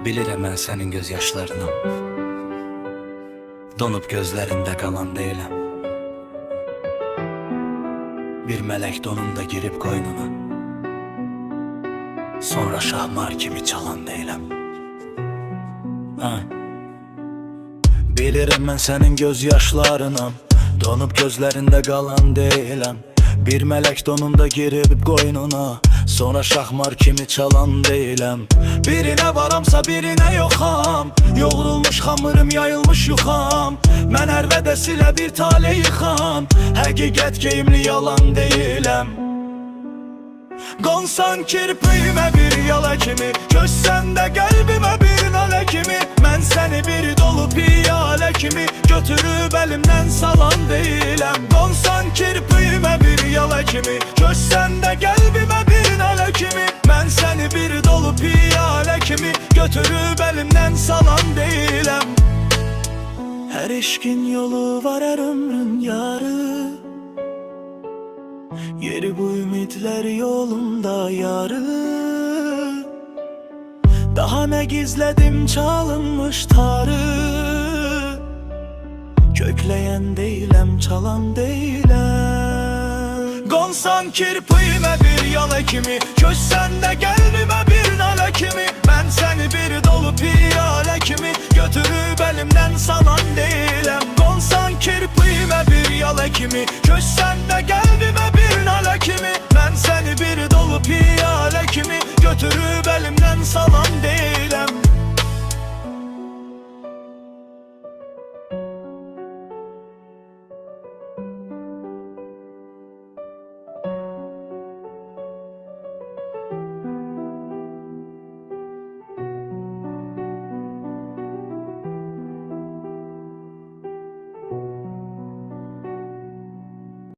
Bilirəm mən sənin göz yaşlarına, donub gözlərində qalan deyiləm. Bir mələk donunda girib qoynuna, sonra şahmar kimi çalan deyiləm. Bilirəm mən sənin göz yaşlarına, donub gözlərində qalan deyiləm. Bir mələk donunda girib qoynuna, sonra şahmar kimi çalan deyiləm. Birinə varamsa birinə yoxam, yoğrulmuş xamırım, yayılmış yuxam. Mən hər vədəsilə bir tale yıxan, həqiqət geyimli yalan deyiləm. Qonsan kirpiyimə bir yala kimi, köçsən də qəlbimə bir nalə kimi. Mən səni bir dolu piyalə kimi, götürüb əlimdən salan deyiləm. Qonsan kirpiyimə bir yala kimi, köçsən də qəlbimə bir nalə kimi. Mən səni bir dolu piyalə kimi, götürüb əlimdən salan deyiləm. Hər eşqin yolu var, hər ömrün yarı. Yeri bu ümidlər yolunda yarı. Daha nə gizlədim çalınmış tarı. Kökləyən deyiləm, çalan deyiləm. Qonsan kirpiyimə bir yala kimi, köçsən də qəlbimə bir nalə kimi. Mən səni bir dolu piyalə kimi, götürüb əlimdən salan deyiləm. Qonsan kirpiyimə bir yala kimi, köçsən də qəlbimə bir nalə kimi. Mən